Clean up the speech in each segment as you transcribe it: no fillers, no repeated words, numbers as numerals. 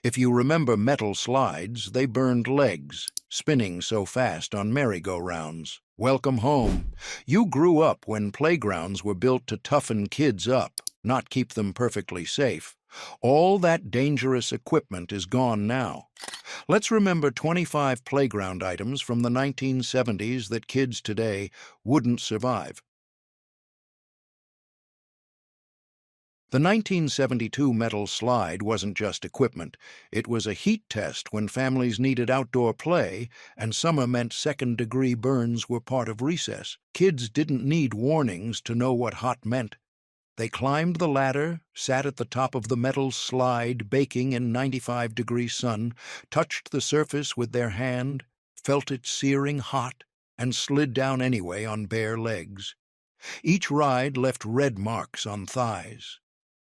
If you remember metal slides, they burned legs, spinning so fast on merry-go-rounds. Welcome home. You grew up when playgrounds were built to toughen kids up, not keep them perfectly safe. All that dangerous equipment is gone now. Let's remember 25 playground items from the 1970s that kids today wouldn't survive. The 1972 metal slide wasn't just equipment. It was a heat test when families needed outdoor play, and summer meant second-degree burns were part of recess. Kids didn't need warnings to know what hot meant. They climbed the ladder, sat at the top of the metal slide, baking in 95-degree sun, touched the surface with their hand, felt it searing hot, and slid down anyway on bare legs. Each ride left red marks on thighs.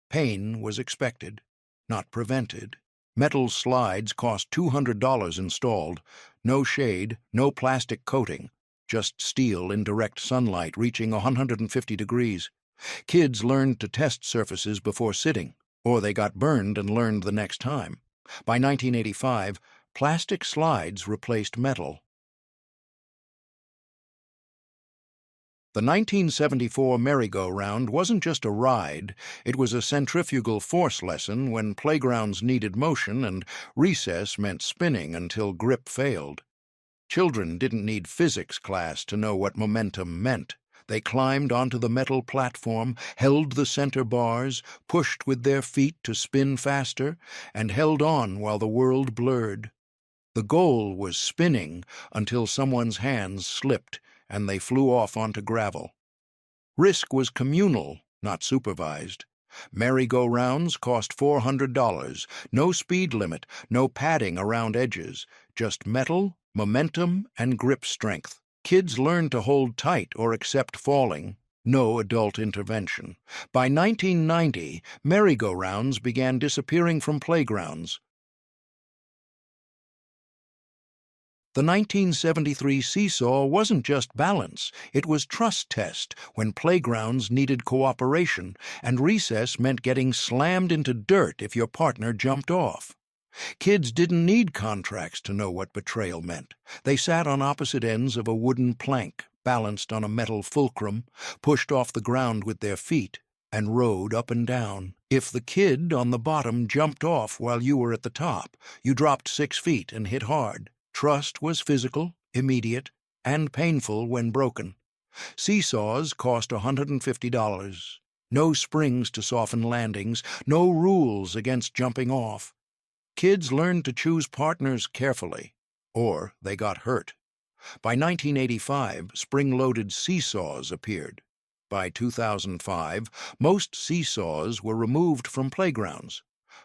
Pain was expected, not prevented. Metal slides cost $200 installed. No shade, no plastic coating, just steel in direct sunlight reaching 150 degrees. Kids learned to test surfaces before sitting, or they got burned and learned the next time. By 1985, plastic slides replaced metal. The 1974 merry-go-round wasn't just a ride, it was a centrifugal force lesson when playgrounds needed motion and recess meant spinning until grip failed. Children didn't need physics class to know what momentum meant. They climbed onto the metal platform, held the center bars, pushed with their feet to spin faster, and held on while the world blurred. The goal was spinning until someone's hands slipped and they flew off onto gravel. Risk was communal, not supervised. Merry-go-rounds cost $400, no speed limit, no padding around edges, just metal, momentum, and grip strength. Kids learned to hold tight or accept falling, no adult intervention. By 1990, merry-go-rounds began disappearing from playgrounds. The 1973 seesaw wasn't just balance, it was trust test when playgrounds needed cooperation, and recess meant getting slammed into dirt if your partner jumped off. Kids didn't need contracts to know what betrayal meant. They sat on opposite ends of a wooden plank, balanced on a metal fulcrum, pushed off the ground with their feet, and rode up and down. If the kid on the bottom jumped off while you were at the top, you dropped 6 feet and hit hard. Trust was physical, immediate, and painful when broken. Seesaws cost $150. No springs to soften landings, no rules against jumping off. Kids learned to choose partners carefully, or they got hurt. By 1985, spring-loaded seesaws appeared. By 2005, most seesaws were removed from playgrounds.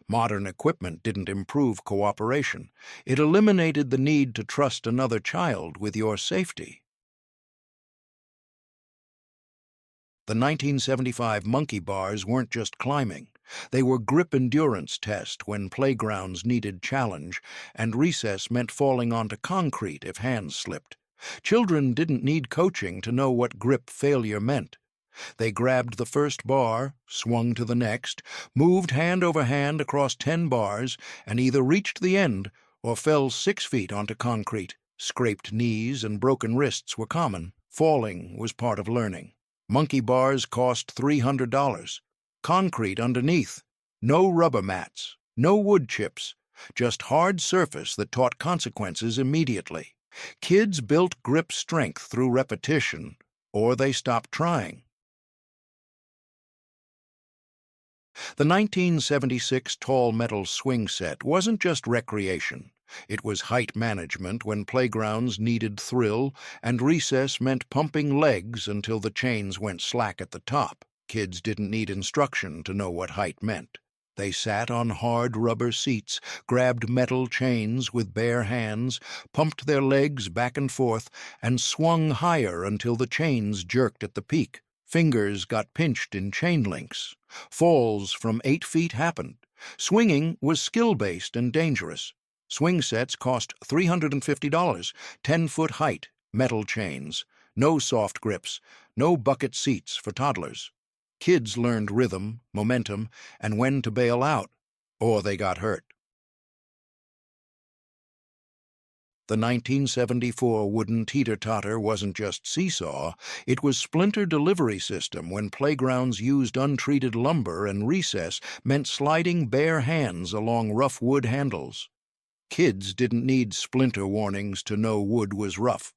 Modern equipment didn't improve cooperation. It eliminated the need to trust another child with your safety. The 1975 monkey bars weren't just climbing. They were grip endurance test when playgrounds needed challenge, and recess meant falling onto concrete if hands slipped. Children didn't need coaching to know what grip failure meant. They grabbed the first bar, swung to the next, moved hand over hand across 10 bars, and either reached the end or fell 6 feet onto concrete. Scraped knees and broken wrists were common. Falling was part of learning. Monkey bars cost $300. Concrete underneath. No rubber mats. No wood chips. Just hard surface that taught consequences immediately. Kids built grip strength through repetition, or they stopped trying. The 1976 tall metal swing set wasn't just recreation. It was height management when playgrounds needed thrill, and recess meant pumping legs until the chains went slack at the top. Kids didn't need instruction to know what height meant. They sat on hard rubber seats, grabbed metal chains with bare hands, pumped their legs back and forth, and swung higher until the chains jerked at the peak. Fingers got pinched in chain links. Falls from 8 feet happened. Swinging was skill-based and dangerous. Swing sets cost $350, 10-foot height, metal chains, no soft grips, no bucket seats for toddlers. Kids learned rhythm, momentum, and when to bail out, or they got hurt. The 1974 wooden teeter-totter wasn't just seesaw, it was splinter delivery system when playgrounds used untreated lumber and recess meant sliding bare hands along rough wood handles. Kids didn't need splinter warnings to know wood was rough.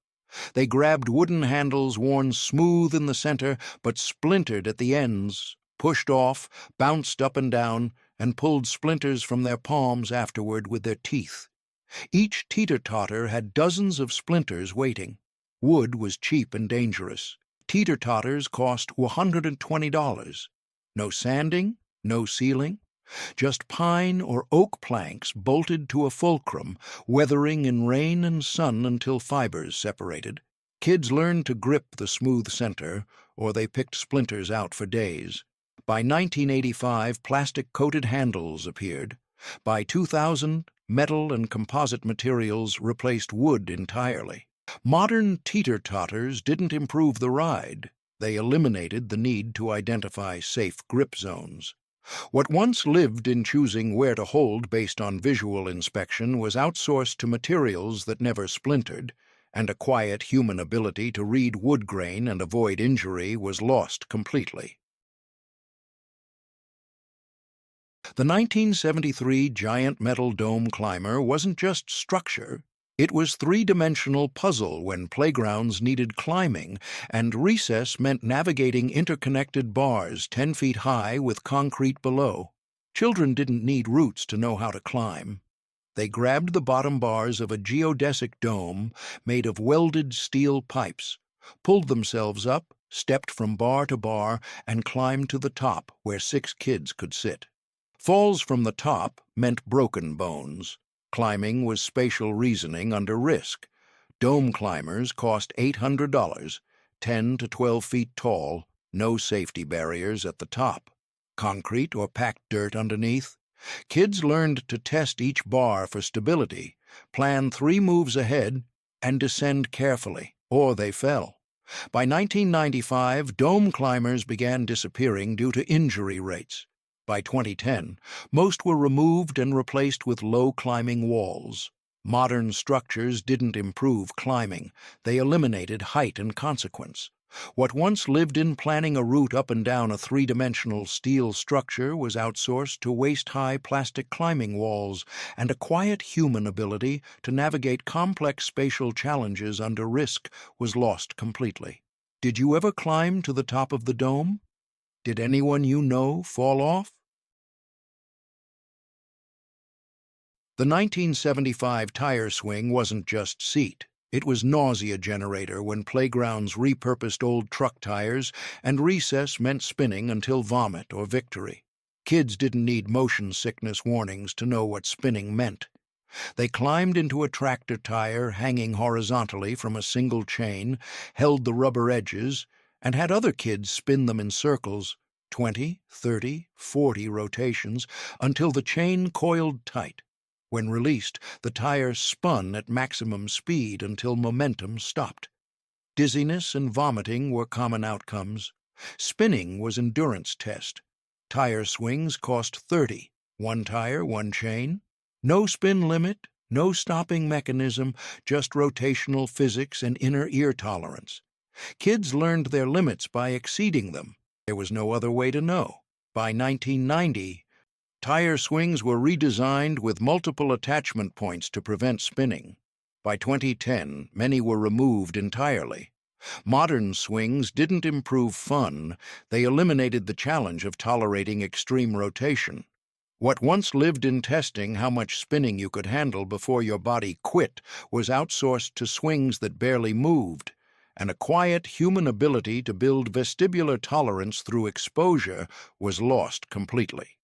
They grabbed wooden handles worn smooth in the center but splintered at the ends, pushed off, bounced up and down, and pulled splinters from their palms afterward with their teeth. Each teeter-totter had dozens of splinters waiting. Wood was cheap and dangerous. Teeter-totters cost $120. No sanding, no sealing, just pine or oak planks bolted to a fulcrum, weathering in rain and sun until fibers separated. Kids learned to grip the smooth center, or they picked splinters out for days. By 1985, plastic-coated handles appeared. By 2000, metal and composite materials replaced wood entirely. Modern teeter-totters didn't improve the ride. They eliminated the need to identify safe grip zones. What once lived in choosing where to hold based on visual inspection was outsourced to materials that never splintered, and a quiet human ability to read wood grain and avoid injury was lost completely. The 1973 giant metal dome climber wasn't just structure, it was three-dimensional puzzle when playgrounds needed climbing, and recess meant navigating interconnected bars 10 feet high with concrete below. Children didn't need roots to know how to climb. They grabbed the bottom bars of a geodesic dome made of welded steel pipes, pulled themselves up, stepped from bar to bar, and climbed to the top where 6 kids could sit. Falls from the top meant broken bones. Climbing was spatial reasoning under risk. Dome climbers cost $800, 10 to 12 feet tall, no safety barriers at the top. Concrete or packed dirt underneath. Kids learned to test each bar for stability, plan 3 moves ahead, and descend carefully, or they fell. By 1995, dome climbers began disappearing due to injury rates. By 2010, most were removed and replaced with low climbing walls. Modern structures didn't improve climbing, they eliminated height and consequence. What once lived in planning a route up and down a 3-dimensional steel structure was outsourced to waist-high plastic climbing walls and a quiet human ability to navigate complex spatial challenges under risk was lost completely. Did you ever climb to the top of the dome? Did anyone you know fall off? The 1975 tire swing wasn't just seat. It was nausea generator when playgrounds repurposed old truck tires and recess meant spinning until vomit or victory. Kids didn't need motion sickness warnings to know what spinning meant. They climbed into a tractor tire hanging horizontally from a single chain, held the rubber edges, and had other kids spin them in circles, 20, 30, 40 rotations, until the chain coiled tight. When released, the tire spun at maximum speed until momentum stopped. Dizziness and vomiting were common outcomes. Spinning was endurance test. Tire swings cost $30, 1 tire, 1 chain. No spin limit, no stopping mechanism, just rotational physics and inner ear tolerance. Kids learned their limits by exceeding them. There was no other way to know. By 1990, tire swings were redesigned with multiple attachment points to prevent spinning. By 2010, many were removed entirely. Modern swings didn't improve fun, they eliminated the challenge of tolerating extreme rotation. What once lived in testing how much spinning you could handle before your body quit was outsourced to swings that barely moved, and a quiet human ability to build vestibular tolerance through exposure was lost completely.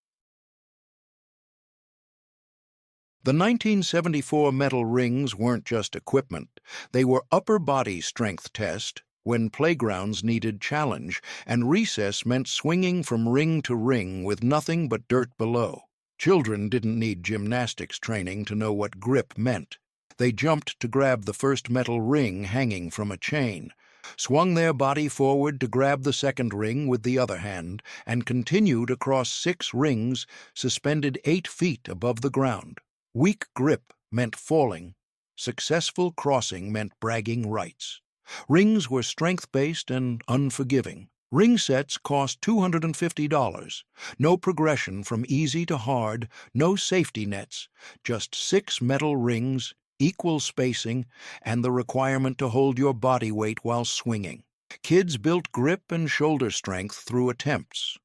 The 1974 metal rings weren't just equipment, they were upper body strength test when playgrounds needed challenge, and recess meant swinging from ring to ring with nothing but dirt below. Children didn't need gymnastics training to know what grip meant. They jumped to grab the first metal ring hanging from a chain, swung their body forward to grab the second ring with the other hand, and continued across 6 rings suspended 8 feet above the ground. Weak grip meant falling. Successful crossing meant bragging rights. Rings were strength-based and unforgiving. Ring sets cost $250. No progression from easy to hard, no safety nets, just 6 metal rings, equal spacing, and the requirement to hold your body weight while swinging. Kids built grip and shoulder strength through attempts.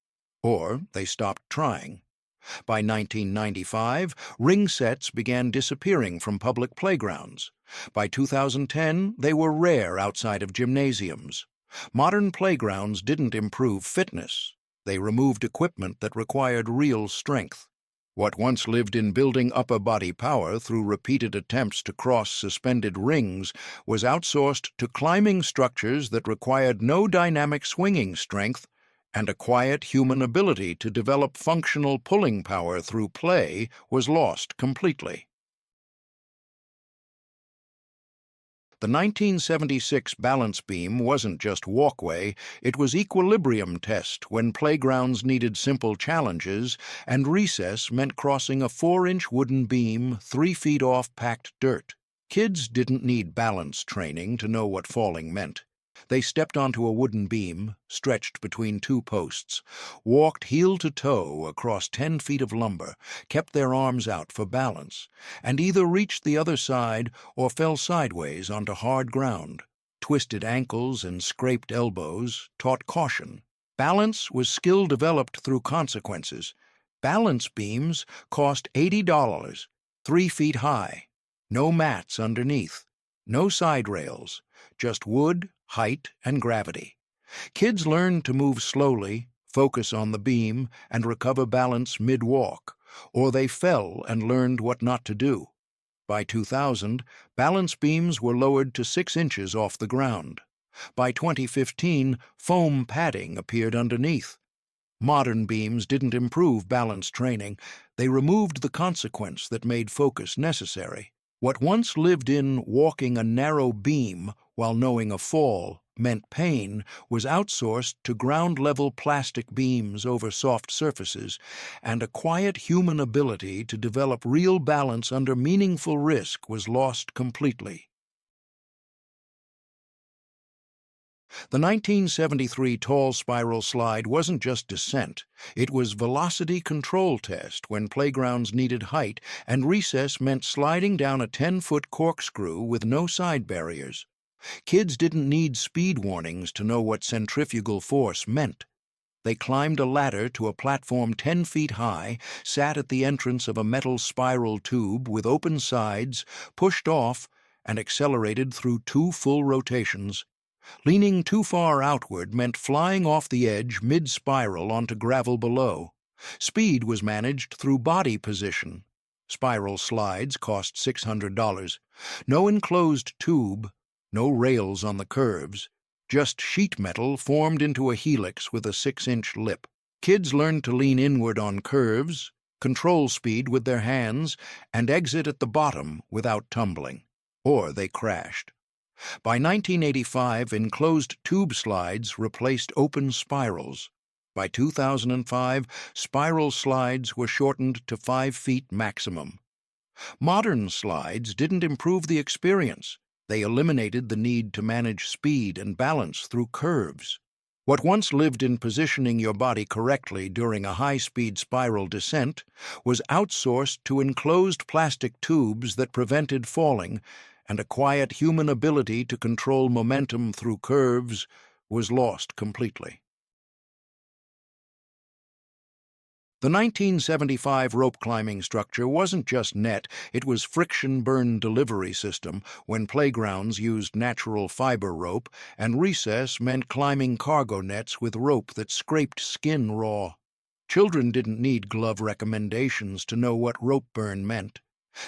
Or they stopped trying. By 1995, ring sets began disappearing from public playgrounds. By 2010, they were rare outside of gymnasiums. Modern playgrounds didn't improve fitness. They removed equipment that required real strength. What once lived in building upper body power through repeated attempts to cross suspended rings was outsourced to climbing structures that required no dynamic swinging strength, and a quiet human ability to develop functional pulling power through play was lost completely. The 1976 balance beam wasn't just walkway, it was equilibrium test when playgrounds needed simple challenges and recess meant crossing a 4-inch wooden beam 3 feet off packed dirt. Kids didn't need balance training to know what falling meant. They stepped onto a wooden beam, stretched between 2 posts, walked heel to toe across 10 feet of lumber, kept their arms out for balance, and either reached the other side or fell sideways onto hard ground. Twisted ankles and scraped elbows taught caution. Balance was skill developed through consequences. Balance beams cost $80, 3 feet high. No mats underneath. No side rails. Just wood, height, and gravity. Kids learned to move slowly, focus on the beam, and recover balance mid-walk, or they fell and learned what not to do. By 2000, balance beams were lowered to 6 inches off the ground. By 2015, foam padding appeared underneath. Modern beams didn't improve balance training. They removed the consequence that made focus necessary. What once lived in walking a narrow beam while knowing a fall meant pain was outsourced to ground-level plastic beams over soft surfaces, and a quiet human ability to develop real balance under meaningful risk was lost completely. The 1973 tall spiral slide wasn't just descent, it was velocity control test when playgrounds needed height, and recess meant sliding down a 10-foot corkscrew with no side barriers. Kids didn't need speed warnings to know what centrifugal force meant. They climbed a ladder to a platform 10 feet high, sat at the entrance of a metal spiral tube with open sides, pushed off, and accelerated through 2 full rotations. Leaning too far outward meant flying off the edge mid-spiral onto gravel below. Speed was managed through body position. Spiral slides cost $600. No enclosed tube, no rails on the curves, just sheet metal formed into a helix with a 6-inch lip. Kids learned to lean inward on curves, control speed with their hands, and exit at the bottom without tumbling. Or they crashed. By 1985, enclosed tube slides replaced open spirals. By 2005, spiral slides were shortened to 5 feet maximum. Modern slides didn't improve the experience. They eliminated the need to manage speed and balance through curves. What once lived in positioning your body correctly during a high-speed spiral descent was outsourced to enclosed plastic tubes that prevented falling, and a quiet human ability to control momentum through curves was lost completely. The 1975 rope climbing structure wasn't just net, it was friction burn delivery system when playgrounds used natural fiber rope, and recess meant climbing cargo nets with rope that scraped skin raw. Children didn't need glove recommendations to know what rope burn meant.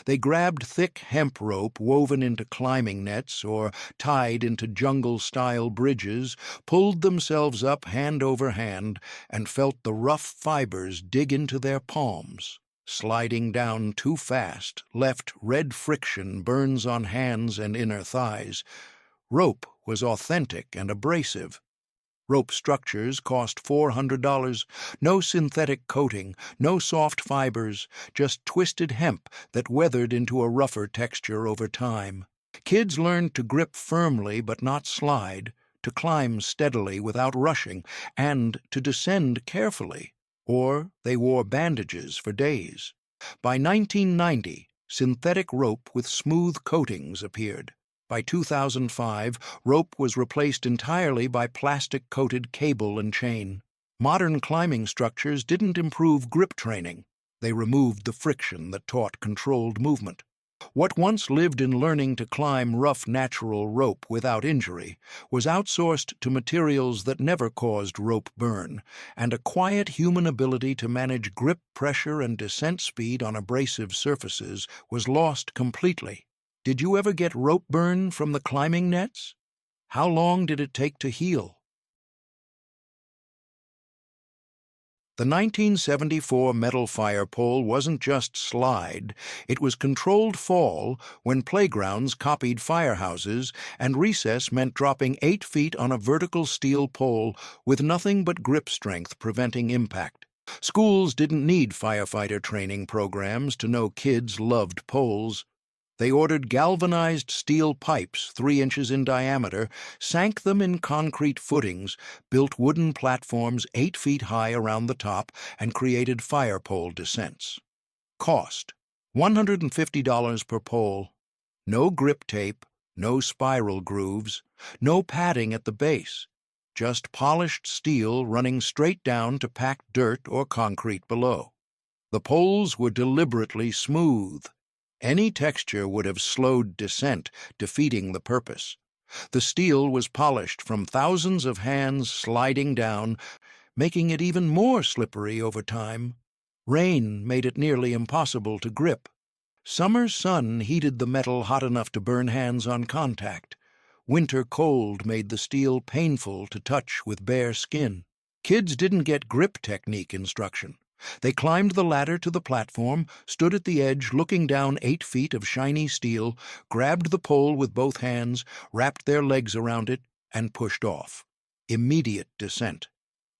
They grabbed thick hemp rope woven into climbing nets or tied into jungle-style bridges, pulled themselves up hand over hand, and felt the rough fibers dig into their palms. Sliding down too fast left red friction burns on hands and inner thighs. Rope was authentic and abrasive. Rope structures cost $400. No synthetic coating, no soft fibers, just twisted hemp that weathered into a rougher texture over time. Kids learned to grip firmly but not slide, to climb steadily without rushing, and to descend carefully, or they wore bandages for days. By 1990, synthetic rope with smooth coatings appeared. By 2005, rope was replaced entirely by plastic-coated cable and chain. Modern climbing structures didn't improve grip training. They removed the friction that taught controlled movement. What once lived in learning to climb rough natural rope without injury was outsourced to materials that never caused rope burn, and a quiet human ability to manage grip pressure and descent speed on abrasive surfaces was lost completely. Did you ever get rope burn from the climbing nets? How long did it take to heal? The 1974 metal fire pole wasn't just slide, it was controlled fall when playgrounds copied firehouses and recess meant dropping 8 feet on a vertical steel pole with nothing but grip strength preventing impact. Schools didn't need firefighter training programs to know kids loved poles. They ordered galvanized steel pipes 3 inches in diameter, sank them in concrete footings, built wooden platforms 8 feet high around the top, and created fire pole descents. Cost: $150 per pole. No grip tape, no spiral grooves, no padding at the base. Just polished steel running straight down to packed dirt or concrete below. The poles were deliberately smooth. Any texture would have slowed descent, defeating the purpose. The steel was polished from thousands of hands sliding down, making it even more slippery over time. Rain made it nearly impossible to grip. Summer sun heated the metal hot enough to burn hands on contact. Winter cold made the steel painful to touch with bare skin. Kids didn't get grip technique instruction. They climbed the ladder to the platform, stood at the edge looking down 8 feet of shiny steel, grabbed the pole with both hands, wrapped their legs around it, and pushed off. Immediate descent.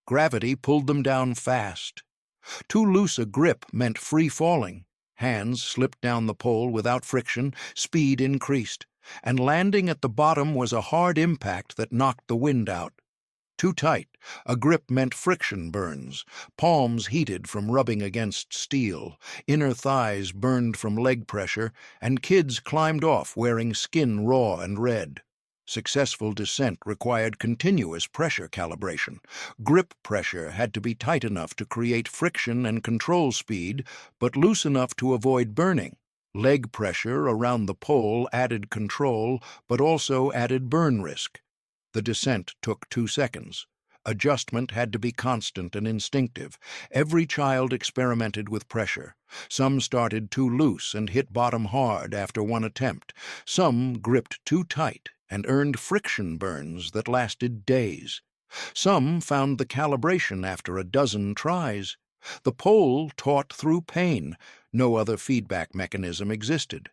Gravity pulled them down fast. Too loose a grip meant free falling. Hands slipped down the pole without friction, speed increased, and landing at the bottom was a hard impact that knocked the wind out. Too tight, a grip meant friction burns, palms heated from rubbing against steel, inner thighs burned from leg pressure, and kids climbed off wearing skin raw and red. Successful descent required continuous pressure calibration. Grip pressure had to be tight enough to create friction and control speed, but loose enough to avoid burning. Leg pressure around the pole added control, but also added burn risk. The descent took 2 seconds. Adjustment had to be constant and instinctive. Every child experimented with pressure. Some started too loose and hit bottom hard after one attempt. Some gripped too tight and earned friction burns that lasted days. Some found the calibration after a dozen tries. The pole taught through pain. No other feedback mechanism existed.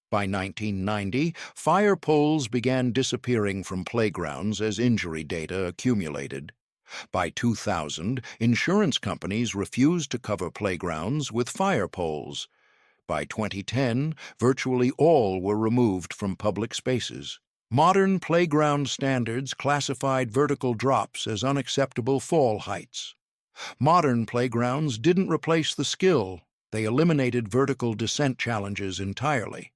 By 1990, fire poles began disappearing from playgrounds as injury data accumulated. By 2000, insurance companies refused to cover playgrounds with fire poles. By 2010, virtually all were removed from public spaces. Modern playground standards classified vertical drops as unacceptable fall heights. Modern playgrounds didn't replace the skill. They eliminated vertical descent challenges entirely.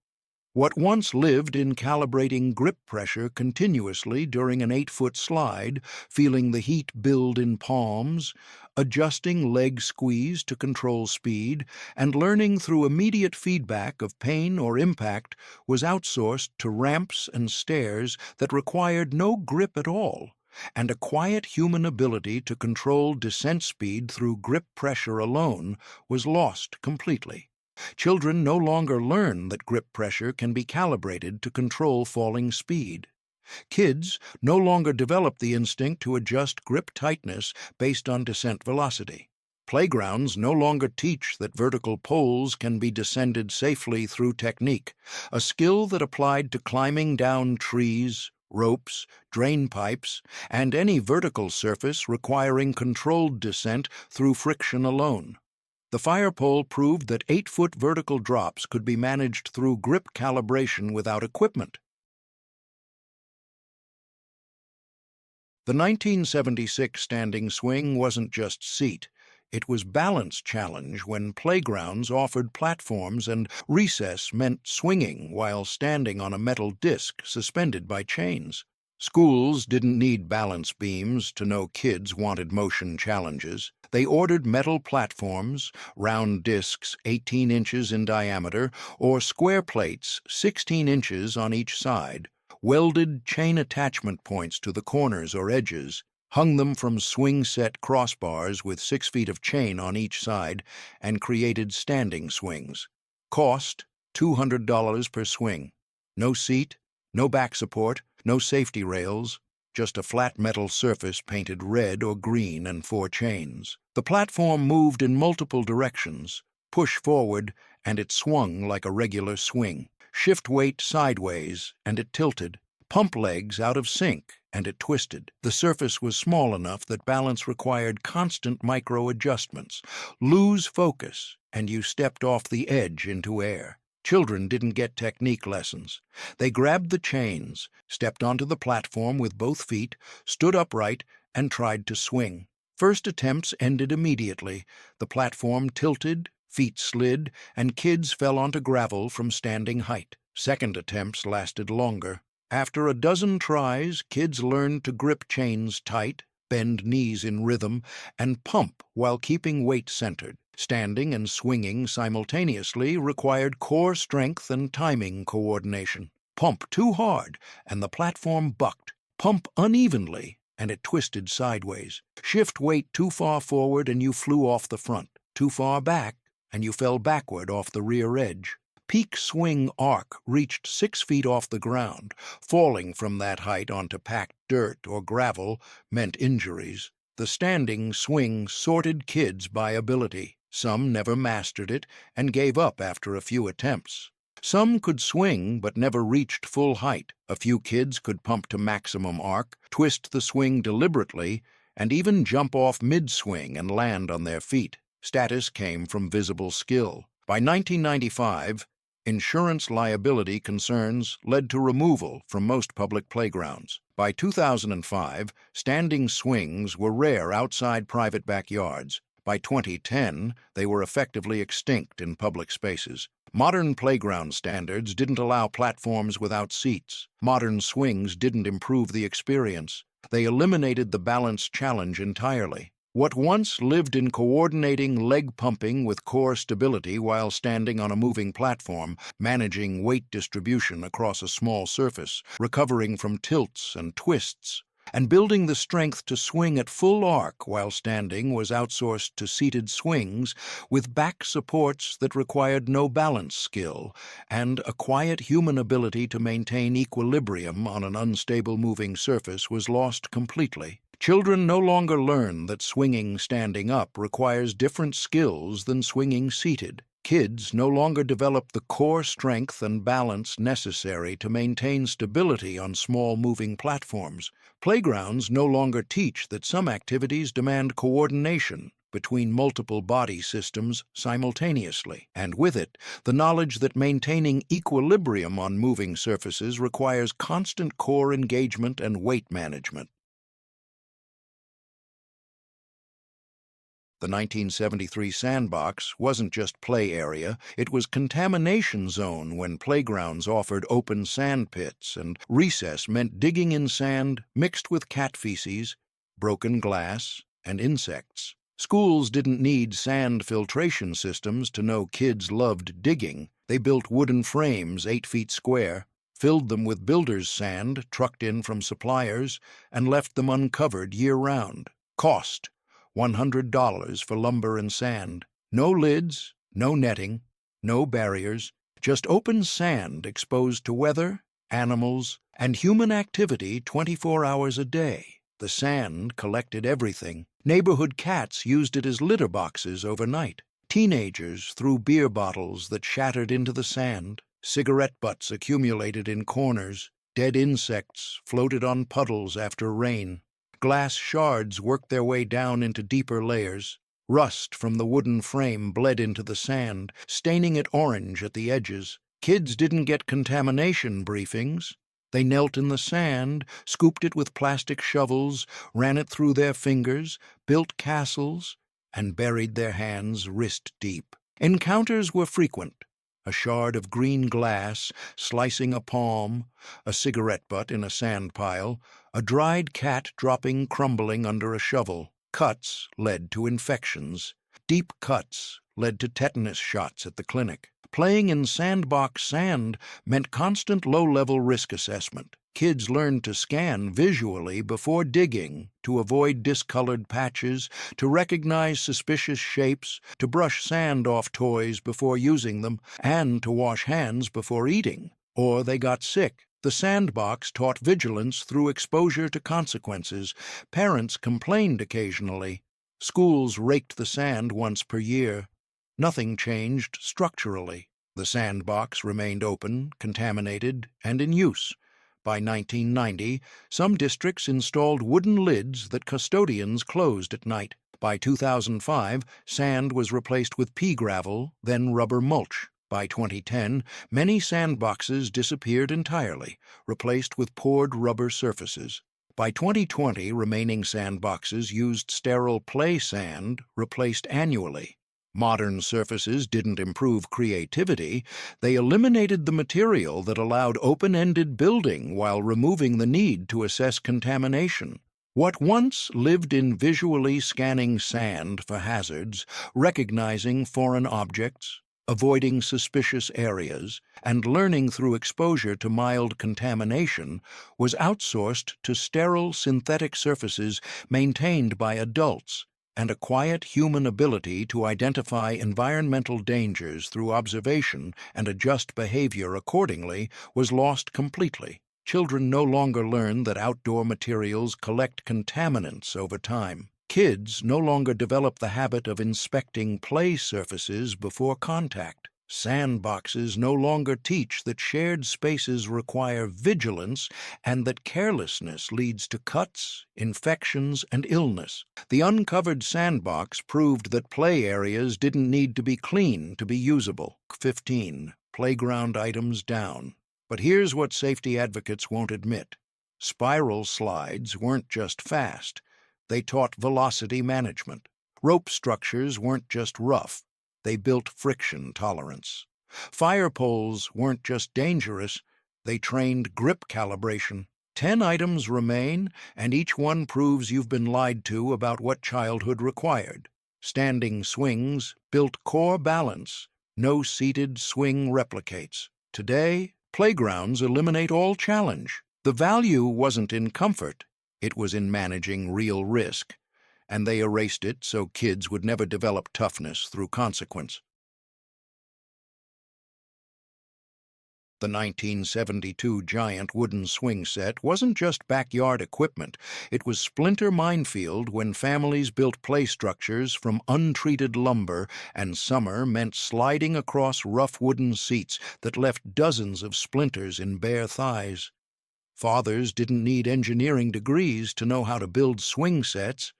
What once lived in calibrating grip pressure continuously during an 8-foot slide, feeling the heat build in palms, adjusting leg squeeze to control speed, and learning through immediate feedback of pain or impact was outsourced to ramps and stairs that required no grip at all, and a quiet human ability to control descent speed through grip pressure alone was lost completely. Children no longer learn that grip pressure can be calibrated to control falling speed. Kids no longer develop the instinct to adjust grip tightness based on descent velocity. Playgrounds no longer teach that vertical poles can be descended safely through technique, a skill that applied to climbing down trees, ropes, drain pipes, and any vertical surface requiring controlled descent through friction alone. The fire pole proved that 8-foot vertical drops could be managed through grip calibration without equipment. The 1976 standing swing wasn't just seat. It was balance challenge when playgrounds offered platforms and recess meant swinging while standing on a metal disc suspended by chains. Schools didn't need balance beams to know kids wanted motion challenges. They ordered metal platforms, round discs 18 inches in diameter, or square plates 16 inches on each side, welded chain attachment points to the corners or edges, hung them from swing-set crossbars with 6 feet of chain on each side, and created standing swings. Cost, $200 per swing. No seat, no back support, no safety rails, just a flat metal surface painted red or green and 4 chains. The platform moved in multiple directions. Push forward, and it swung like a regular swing. Shift weight sideways, and it tilted. Pump legs out of sync, and it twisted. The surface was small enough that balance required constant micro-adjustments. Lose focus, and you stepped off the edge into air. Children didn't get technique lessons. They grabbed the chains, stepped onto the platform with both feet, stood upright, and tried to swing. First attempts ended immediately. The platform tilted, feet slid, and kids fell onto gravel from standing height. Second attempts lasted longer. After a dozen tries, kids learned to grip chains tight, bend knees in rhythm, and pump while keeping weight centered. Standing and swinging simultaneously required core strength and timing coordination. Pump too hard, and the platform bucked. Pump unevenly, and it twisted sideways. Shift weight too far forward, and you flew off the front. Too far back, and you fell backward off the rear edge. Peak swing arc reached 6 feet off the ground. Falling from that height onto packed dirt or gravel meant injuries. The standing swing sorted kids by ability. Some never mastered it and gave up after a few attempts. Some could swing but never reached full height. A few kids could pump to maximum arc, twist the swing deliberately, and even jump off mid-swing and land on their feet. Status came from visible skill. By 1995, insurance liability concerns led to removal from most public playgrounds. By 2005, standing swings were rare outside private backyards. By 2010, they were effectively extinct in public spaces. Modern playground standards didn't allow platforms without seats. Modern swings didn't improve the experience. They eliminated the balance challenge entirely. What once lived in coordinating leg pumping with core stability while standing on a moving platform, managing weight distribution across a small surface, recovering from tilts and twists, and building the strength to swing at full arc while standing was outsourced to seated swings with back supports that required no balance skill and a quiet human ability to maintain equilibrium on an unstable moving surface was lost completely. Children no longer learn that swinging standing up requires different skills than swinging seated. Kids no longer develop the core strength and balance necessary to maintain stability on small moving platforms. Playgrounds no longer teach that some activities demand coordination between multiple body systems simultaneously, and with it, the knowledge that maintaining equilibrium on moving surfaces requires constant core engagement and weight management. The 1973 sandbox wasn't just play area, it was contamination zone when playgrounds offered open sand pits, and recess meant digging in sand mixed with cat feces, broken glass, and insects. Schools didn't need sand filtration systems to know kids loved digging. They built wooden frames 8 feet square, filled them with builder's sand trucked in from suppliers, and left them uncovered year-round. Cost: $100 for lumber and sand. No lids, no netting, no barriers, just open sand exposed to weather, animals, and human activity 24 hours a day. The sand collected everything. Neighborhood cats used it as litter boxes overnight. Teenagers threw beer bottles that shattered into the sand. Cigarette butts accumulated in corners. Dead insects floated on puddles after rain. Glass shards worked their way down into deeper layers. Rust from the wooden frame bled into the sand, staining it orange at the edges. Kids didn't get contamination briefings. They knelt in the sand, scooped it with plastic shovels, ran it through their fingers, built castles, and buried their hands wrist deep. Encounters were frequent. A shard of green glass slicing a palm, a cigarette butt in a sand pile, a dried cat dropping crumbling under a shovel. Cuts led to infections. Deep cuts led to tetanus shots at the clinic. Playing in sandbox sand meant constant low-level risk assessment. Kids learned to scan visually before digging, to avoid discolored patches, to recognize suspicious shapes, to brush sand off toys before using them, and to wash hands before eating. Or they got sick. The sandbox taught vigilance through exposure to consequences. Parents complained occasionally. Schools raked the sand once per year. Nothing changed structurally. The sandbox remained open, contaminated, and in use. By 1990, some districts installed wooden lids that custodians closed at night. By 2005, sand was replaced with pea gravel, then rubber mulch. By 2010, many sandboxes disappeared entirely, replaced with poured rubber surfaces. By 2020, remaining sandboxes used sterile play sand, replaced annually. Modern surfaces didn't improve creativity. They eliminated the material that allowed open-ended building while removing the need to assess contamination. What once lived in visually scanning sand for hazards, recognizing foreign objects, avoiding suspicious areas, and learning through exposure to mild contamination, was outsourced to sterile synthetic surfaces maintained by adults, and a quiet human ability to identify environmental dangers through observation and adjust behavior accordingly was lost completely. Children no longer learn that outdoor materials collect contaminants over time. Kids no longer develop the habit of inspecting play surfaces before contact. Sandboxes no longer teach that shared spaces require vigilance and that carelessness leads to cuts, infections, and illness. The uncovered sandbox proved that play areas didn't need to be clean to be usable. 15. Playground items down. But here's what safety advocates won't admit. Spiral slides weren't just fast. They taught velocity management. Rope structures weren't just rough. They built friction tolerance. Fire poles weren't just dangerous. They trained grip calibration. 10 items remain, and each one proves you've been lied to about what childhood required. Standing swings built core balance. No seated swing replicates. Today, playgrounds eliminate all challenge. The value wasn't in comfort. It was in managing real risk, and they erased it so kids would never develop toughness through consequence. The 1972 giant wooden swing set wasn't just backyard equipment. It was splinter minefield when families built play structures from untreated lumber, and summer meant sliding across rough wooden seats that left dozens of splinters in bare thighs. Fathers didn't need engineering degrees to know how to build swing sets.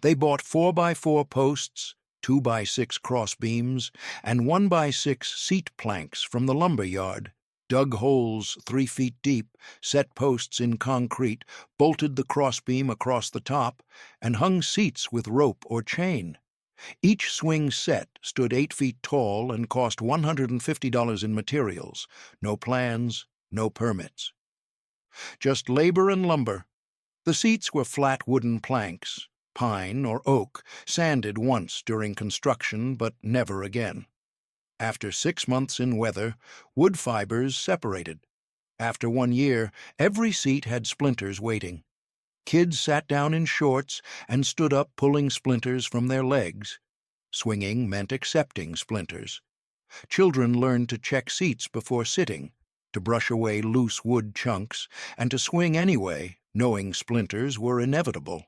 They bought 4x4 posts, 2x6 crossbeams, and 1x6 seat planks from the lumber yard, dug holes 3 feet deep, set posts in concrete, bolted the crossbeam across the top, and hung seats with rope or chain. Each swing set stood 8 feet tall and cost $150 in materials. No plans, no permits. Just labor and lumber. The seats were flat wooden planks, pine or oak, sanded once during construction but never again. After 6 months in weather, wood fibers separated. After 1 year, every seat had splinters waiting. Kids sat down in shorts and stood up pulling splinters from their legs. Swinging meant accepting splinters. Children learned to check seats before sitting, to brush away loose wood chunks, and to swing anyway, knowing splinters were inevitable.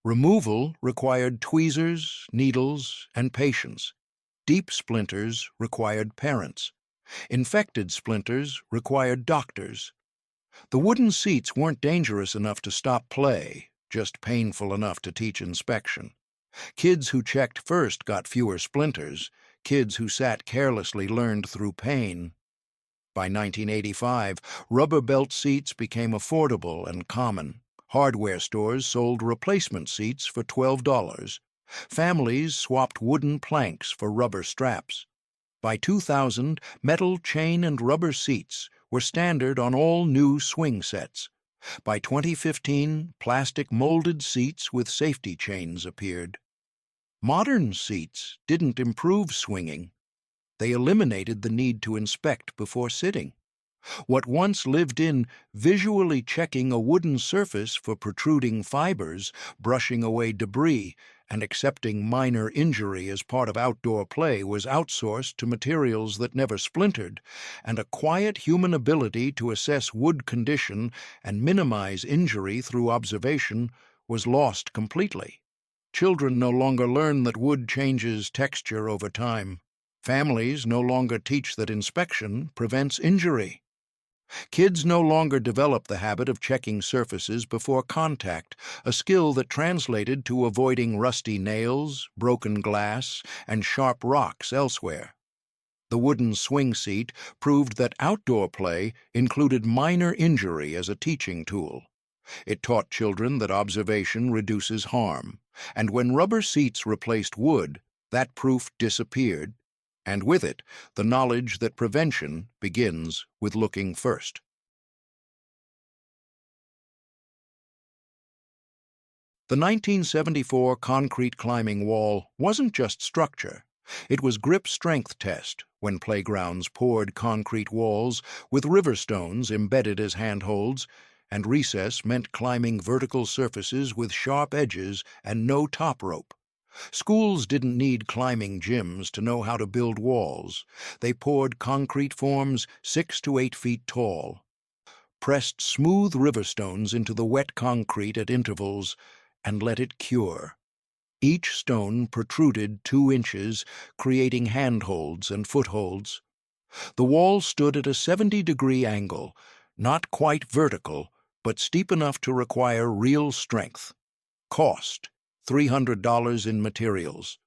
Removal required tweezers, needles, and patience. Deep splinters required parents. Infected splinters required doctors. The wooden seats weren't dangerous enough to stop play, just painful enough to teach inspection. Kids who checked first got fewer splinters. Kids who sat carelessly learned through pain. By 1985, rubber belt seats became affordable and common. Hardware stores sold replacement seats for $12. Families swapped wooden planks for rubber straps. By 2000, metal chain and rubber seats were standard on all new swing sets. By 2015, plastic molded seats with safety chains appeared. Modern seats didn't improve swinging. They eliminated the need to inspect before sitting. What once lived in visually checking a wooden surface for protruding fibers, brushing away debris, and accepting minor injury as part of outdoor play was outsourced to materials that never splintered, and a quiet human ability to assess wood condition and minimize injury through observation was lost completely. Children no longer learn that wood changes texture over time. Families no longer teach that inspection prevents injury. Kids no longer develop the habit of checking surfaces before contact, a skill that translated to avoiding rusty nails, broken glass, and sharp rocks elsewhere. The wooden swing seat proved that outdoor play included minor injury as a teaching tool. It taught children that observation reduces harm, and when rubber seats replaced wood, that proof disappeared, and with it, the knowledge that prevention begins with looking first. The 1974 concrete climbing wall wasn't just structure. It was grip strength test when playgrounds poured concrete walls with river stones embedded as handholds, and recess meant climbing vertical surfaces with sharp edges and no top rope. Schools didn't need climbing gyms to know how to build walls. They poured concrete forms 6 to 8 feet tall, pressed smooth river stones into the wet concrete at intervals, and let it cure. Each stone protruded 2 inches, creating handholds and footholds. The wall stood at a 70-degree angle, not quite vertical, but steep enough to require real strength. Cost: $300 in materials.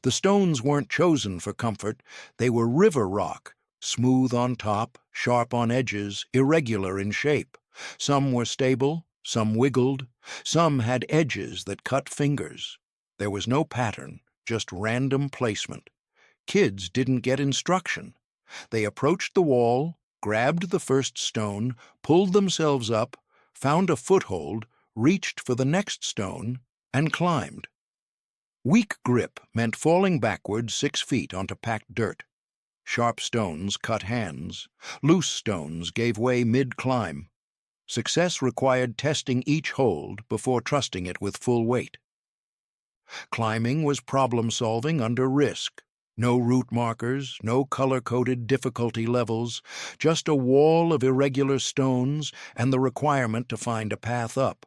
The stones weren't chosen for comfort. They were river rock, smooth on top, sharp on edges, irregular in shape. Some were stable, some wiggled, some had edges that cut fingers. There was no pattern, just random placement. Kids didn't get instruction. They approached the wall, grabbed the first stone, pulled themselves up, found a foothold, reached for the next stone, and climbed. Weak grip meant falling backward 6 feet onto packed dirt. Sharp stones cut hands. Loose stones gave way mid-climb. Success required testing each hold before trusting it with full weight. Climbing was problem-solving under risk. No route markers, no color-coded difficulty levels, just a wall of irregular stones and the requirement to find a path up.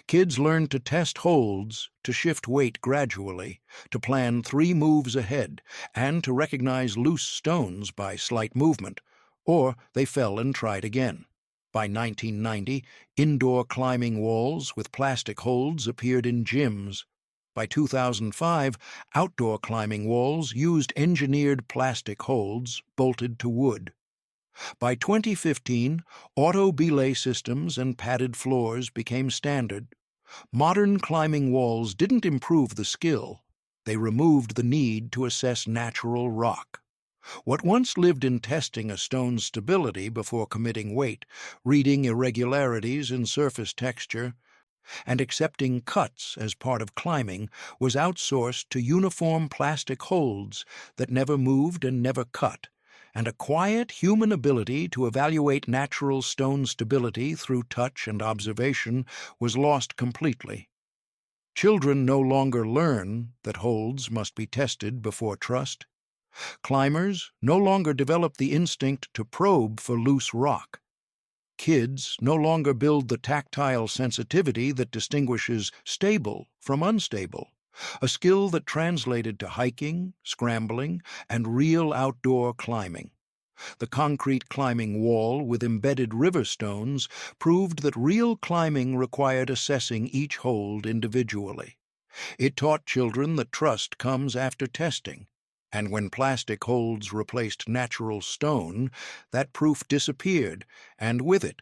Kids learned to test holds, to shift weight gradually, to plan 3 moves ahead, and to recognize loose stones by slight movement, or they fell and tried again. By 1990, indoor climbing walls with plastic holds appeared in gyms. By 2005, outdoor climbing walls used engineered plastic holds bolted to wood. By 2015, auto belay systems and padded floors became standard. Modern climbing walls didn't improve the skill. They removed the need to assess natural rock. What once lived in testing a stone's stability before committing weight, reading irregularities in surface texture, and accepting cuts as part of climbing was outsourced to uniform plastic holds that never moved and never cut, and a quiet human ability to evaluate natural stone stability through touch and observation was lost completely. Children no longer learn that holds must be tested before trust. Climbers no longer develop the instinct to probe for loose rock. Kids no longer build the tactile sensitivity that distinguishes stable from unstable, a skill that translated to hiking, scrambling, and real outdoor climbing. The concrete climbing wall with embedded river stones proved that real climbing required assessing each hold individually. It taught children that trust comes after testing, and when plastic holds replaced natural stone, that proof disappeared, and with it,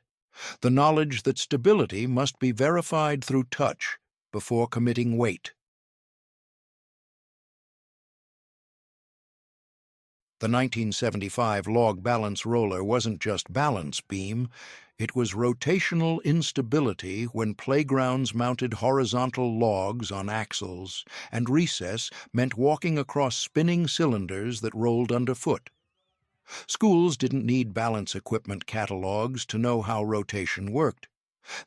the knowledge that stability must be verified through touch before committing weight. The 1975 log balance roller wasn't just balance beam, it was rotational instability when playgrounds mounted horizontal logs on axles, and recess meant walking across spinning cylinders that rolled underfoot. Schools didn't need balance equipment catalogs to know how rotation worked.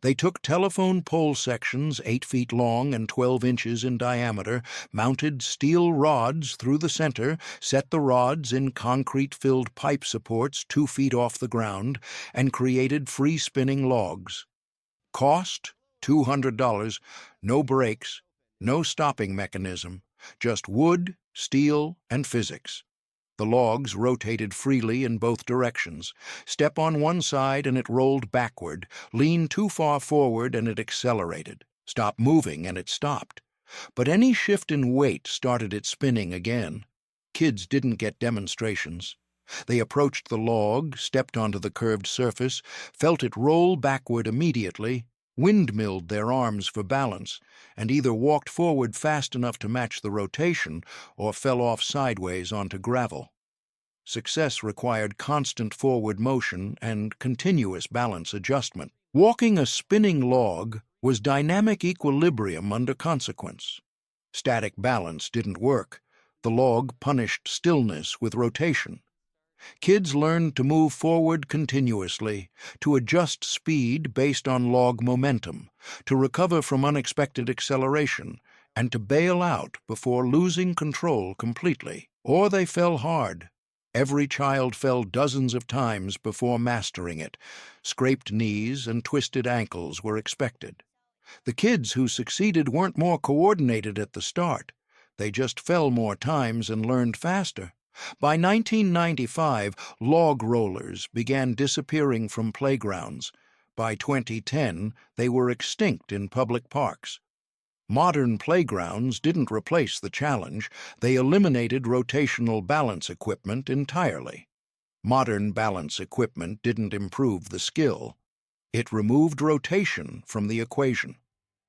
They took telephone pole sections 8 feet long and 12 inches in diameter, mounted steel rods through the center, set the rods in concrete-filled pipe supports 2 feet off the ground, and created free-spinning logs. Cost? $200, no brakes, no stopping mechanism, just wood, steel, and physics. The logs rotated freely in both directions. Step on one side and it rolled backward. Lean too far forward and it accelerated. Stop moving and it stopped. But any shift in weight started it spinning again. Kids didn't get demonstrations. They approached the log, stepped onto the curved surface, felt it roll backward immediately, windmilled their arms for balance, and either walked forward fast enough to match the rotation or fell off sideways onto gravel. Success required constant forward motion and continuous balance adjustment. Walking a spinning log was dynamic equilibrium under consequence. Static balance didn't work. The log punished stillness with rotation. Kids learned to move forward continuously, to adjust speed based on log momentum, to recover from unexpected acceleration, and to bail out before losing control completely. Or they fell hard. Every child fell dozens of times before mastering it. Scraped knees and twisted ankles were expected. The kids who succeeded weren't more coordinated at the start. They just fell more times and learned faster. By 1995, log rollers began disappearing from playgrounds. By 2010, they were extinct in public parks. Modern playgrounds didn't replace the challenge, they eliminated rotational balance equipment entirely. Modern balance equipment didn't improve the skill. It removed rotation from the equation.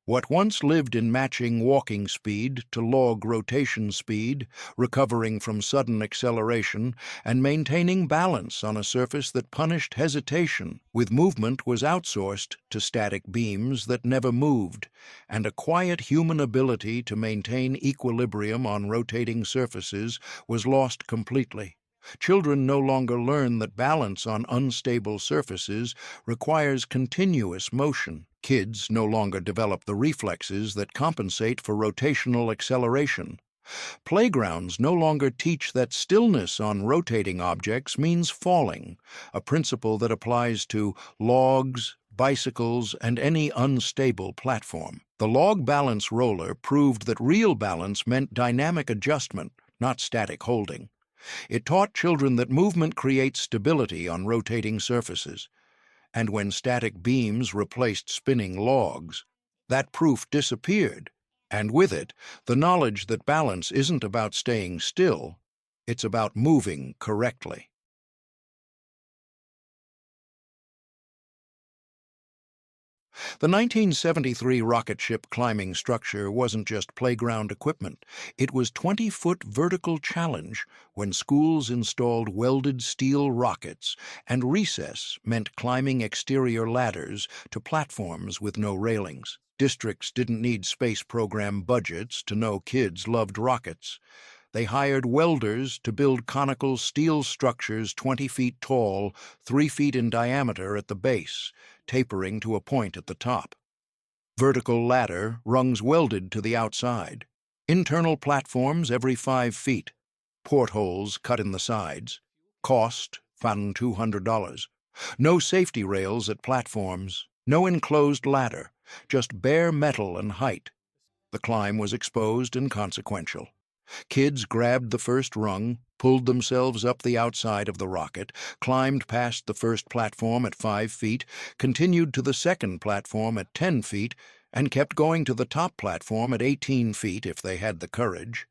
What once lived in matching walking speed to log rotation speed, recovering from sudden acceleration, and maintaining balance on a surface that punished hesitation with movement was outsourced to static beams that never moved, and a quiet human ability to maintain equilibrium on rotating surfaces was lost completely. Children no longer learn that balance on unstable surfaces requires continuous motion. Kids no longer develop the reflexes that compensate for rotational acceleration. Playgrounds no longer teach that stillness on rotating objects means falling, a principle that applies to logs, bicycles, and any unstable platform. The log balance roller proved that real balance meant dynamic adjustment, not static holding. It taught children that movement creates stability on rotating surfaces. And when static beams replaced spinning logs, that proof disappeared, and with it, the knowledge that balance isn't about staying still, it's about moving correctly. The 1973 rocket ship climbing structure wasn't just playground equipment. It was 20-foot vertical challenge when schools installed welded steel rockets, and recess meant climbing exterior ladders to platforms with no railings. Districts didn't need space program budgets to know kids loved rockets. They hired welders to build conical steel structures 20 feet tall, 3 feet in diameter at the base, tapering to a point at the top. Vertical ladder, rungs welded to the outside. Internal platforms every 5 feet. Portholes cut in the sides. Cost, found $200. No safety rails at platforms. No enclosed ladder. Just bare metal and height. The climb was exposed and consequential. Kids grabbed the first rung, pulled themselves up the outside of the rocket, climbed past the first platform at 5 feet, continued to the second platform at 10 feet, and kept going to the top platform at 18 feet if they had the courage.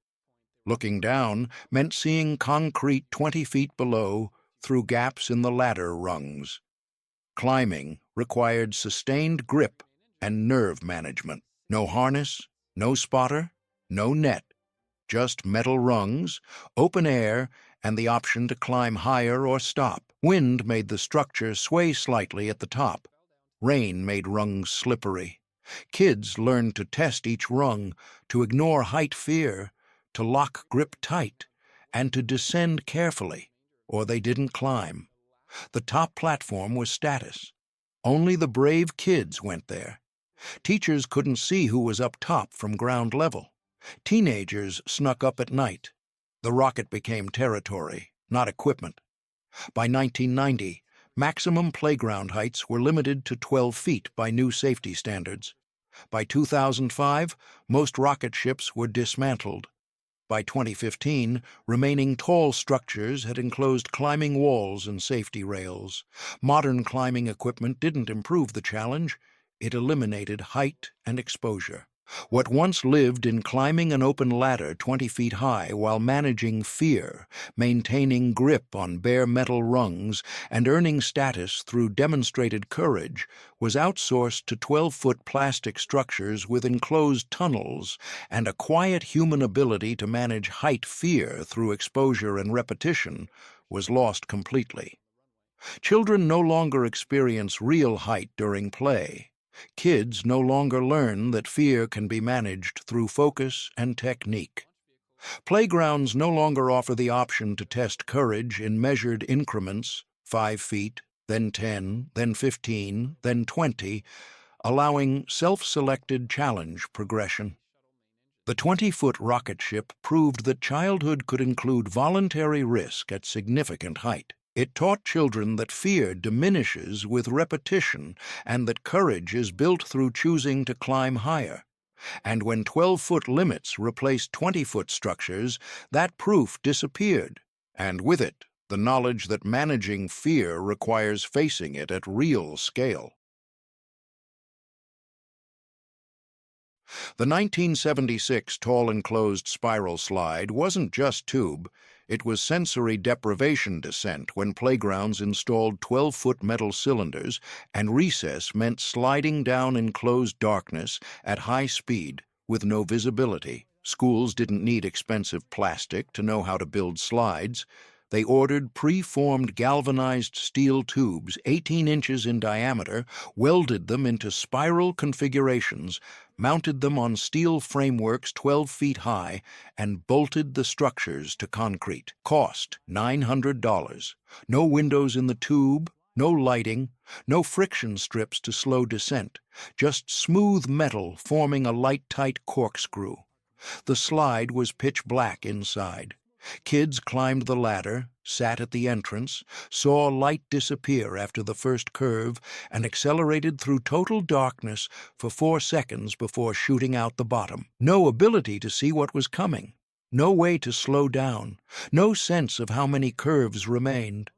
Looking down meant seeing concrete 20 feet below through gaps in the ladder rungs. Climbing required sustained grip and nerve management. No harness, no spotter, no net. Just metal rungs, open air, and the option to climb higher or stop. Wind made the structure sway slightly at the top. Rain made rungs slippery. Kids learned to test each rung, to ignore height fear, to lock grip tight, and to descend carefully, or they didn't climb. The top platform was status. Only the brave kids went there. Teachers couldn't see who was up top from ground level. Teenagers snuck up at night. The rocket became territory, not equipment. By 1990, maximum playground heights were limited to 12 feet by new safety standards. By 2005, most rocket ships were dismantled. By 2015, remaining tall structures had enclosed climbing walls and safety rails. Modern climbing equipment didn't improve the challenge, it eliminated height and exposure. What once lived in climbing an open ladder 20 feet high while managing fear, maintaining grip on bare metal rungs, and earning status through demonstrated courage was outsourced to 12-foot plastic structures with enclosed tunnels, and a quiet human ability to manage height fear through exposure and repetition was lost completely. Children no longer experience real height during play. Kids no longer learn that fear can be managed through focus and technique. Playgrounds no longer offer the option to test courage in measured increments, 5 feet, then 10, then 15, then 20, allowing self-selected challenge progression. The 20-foot rocket ship proved that childhood could include voluntary risk at significant height. It taught children that fear diminishes with repetition and that courage is built through choosing to climb higher. And when 12-foot limits replaced 20-foot structures, that proof disappeared, and with it, the knowledge that managing fear requires facing it at real scale. The 1976 tall enclosed spiral slide wasn't just tube. It was sensory deprivation descent when playgrounds installed 12-foot metal cylinders, and recess meant sliding down enclosed darkness at high speed with no visibility. Schools didn't need expensive plastic to know how to build slides. They ordered pre-formed galvanized steel tubes 18 inches in diameter, welded them into spiral configurations, mounted them on steel frameworks 12 feet high, and bolted the structures to concrete. Cost $900. No windows in the tube, no lighting, no friction strips to slow descent, just smooth metal forming a light-tight corkscrew. The slide was pitch black inside. Kids climbed the ladder, sat at the entrance, saw light disappear after the first curve, and accelerated through total darkness for 4 seconds before shooting out the bottom. No ability to see what was coming, no way to slow down, no sense of how many curves remained.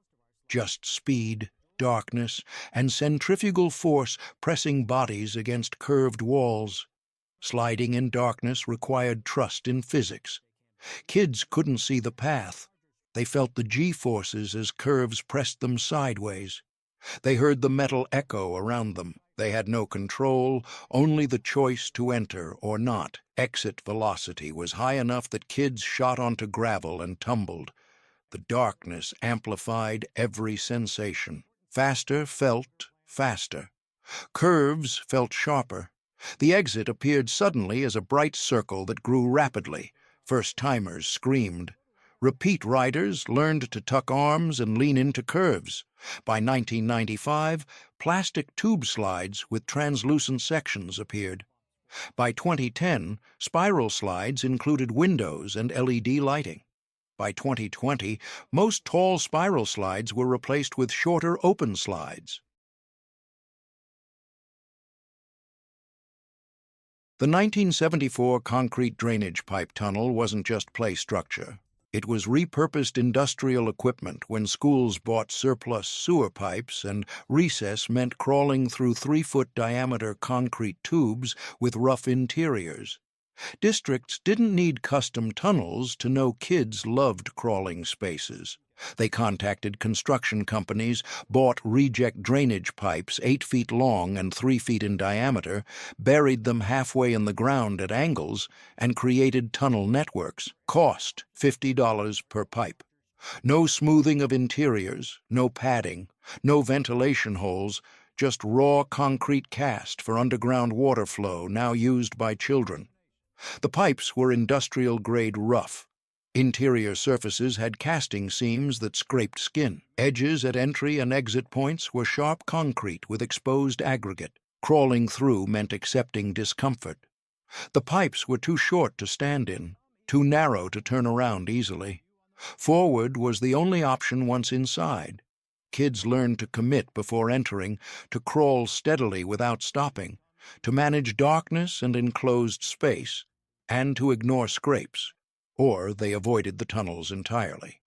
Just speed, darkness, and centrifugal force pressing bodies against curved walls. Sliding in darkness required trust in physics. Kids couldn't see the path. They felt the G-forces as curves pressed them sideways. They heard the metal echo around them. They had no control, only the choice to enter or not. Exit velocity was high enough that kids shot onto gravel and tumbled. The darkness amplified every sensation. Faster felt faster. Curves felt sharper. The exit appeared suddenly as a bright circle that grew rapidly. First-timers screamed. Repeat riders learned to tuck arms and lean into curves. By 1995, plastic tube slides with translucent sections appeared. By 2010, spiral slides included windows and LED lighting. By 2020, most tall spiral slides were replaced with shorter open slides. The 1974 concrete drainage pipe tunnel wasn't just play structure. It was repurposed industrial equipment when schools bought surplus sewer pipes and recess meant crawling through 3-foot diameter concrete tubes with rough interiors. Districts didn't need custom tunnels to know kids loved crawling spaces. They contacted construction companies, bought reject drainage pipes 8 feet long and 3 feet in diameter, buried them halfway in the ground at angles, and created tunnel networks. Cost $50 per pipe. No smoothing of interiors, no padding, no ventilation holes, just raw concrete cast for underground water flow now used by children. The pipes were industrial-grade rough. Interior surfaces had casting seams that scraped skin. Edges at entry and exit points were sharp concrete with exposed aggregate. Crawling through meant accepting discomfort. The pipes were too short to stand in, too narrow to turn around easily. Forward was the only option once inside. Kids learned to commit before entering, to crawl steadily without stopping, to manage darkness and enclosed space, and to ignore scrapes, or they avoided the tunnels entirely.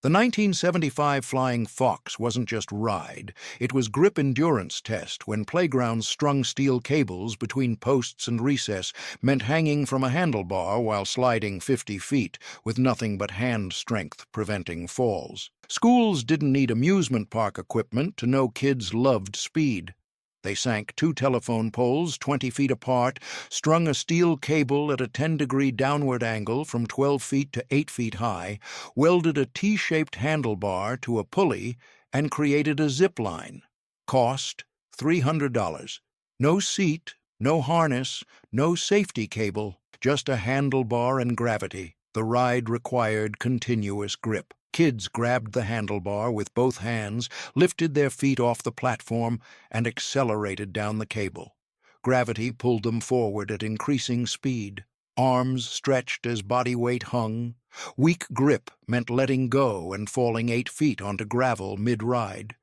The 1975 Flying Fox wasn't just ride, it was grip endurance test when playgrounds strung steel cables between posts and recess meant hanging from a handlebar while sliding 50 feet with nothing but hand strength preventing falls. Schools didn't need amusement park equipment to know kids loved speed. They sank 2 telephone poles 20 feet apart, strung a steel cable at a 10-degree downward angle from 12 feet to 8 feet high, welded a T-shaped handlebar to a pulley, and created a zip line. Cost $300. No seat, no harness, no safety cable, just a handlebar and gravity. The ride required continuous grip. Kids grabbed the handlebar with both hands, lifted their feet off the platform, and accelerated down the cable. Gravity pulled them forward at increasing speed. Arms stretched as body weight hung. Weak grip meant letting go and falling 8 feet onto gravel mid-ride.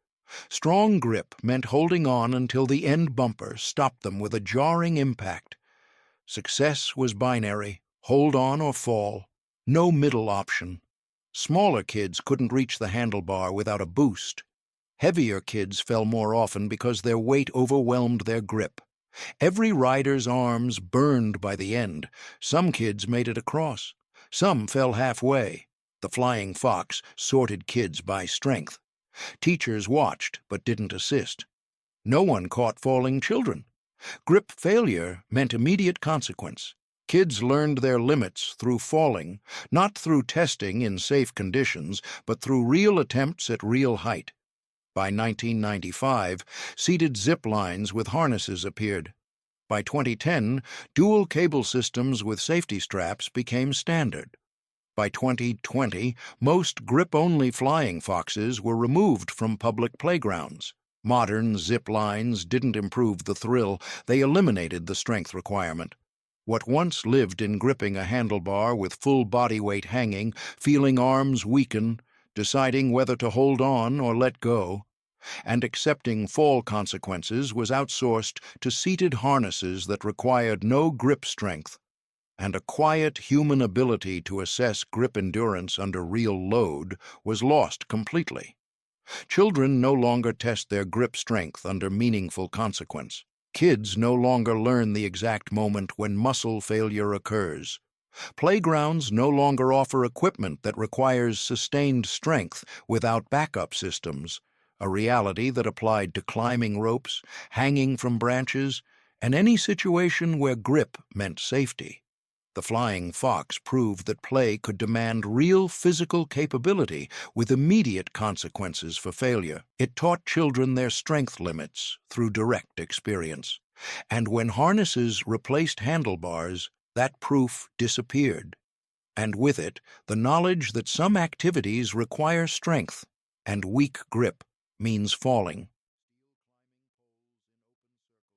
Strong grip meant holding on until the end bumper stopped them with a jarring impact. Success was binary, hold on or fall, no middle option. Smaller kids couldn't reach the handlebar without a boost. Heavier kids fell more often because their weight overwhelmed their grip. Every rider's arms burned by the end. Some kids made it across. Some fell halfway. The Flying Fox sorted kids by strength. Teachers watched but didn't assist. No one caught falling children. Grip failure meant immediate consequence. Kids learned their limits through falling, not through testing in safe conditions, but through real attempts at real height. By 1995, seated zip lines with harnesses appeared. By 2010, dual cable systems with safety straps became standard. By 2020, most grip-only Flying Foxes were removed from public playgrounds. Modern zip lines didn't improve the thrill, they eliminated the strength requirement. What once lived in gripping a handlebar with full body weight hanging, feeling arms weaken, deciding whether to hold on or let go, and accepting fall consequences was outsourced to seated harnesses that required no grip strength, and a quiet human ability to assess grip endurance under real load was lost completely. Children no longer test their grip strength under meaningful consequence. Kids no longer learn the exact moment when muscle failure occurs. Playgrounds no longer offer equipment that requires sustained strength without backup systems, a reality that applied to climbing ropes, hanging from branches, and any situation where grip meant safety. The Flying Fox proved that play could demand real physical capability with immediate consequences for failure. It taught children their strength limits through direct experience. And when harnesses replaced handlebars, that proof disappeared. And with it, the knowledge that some activities require strength, and weak grip means falling.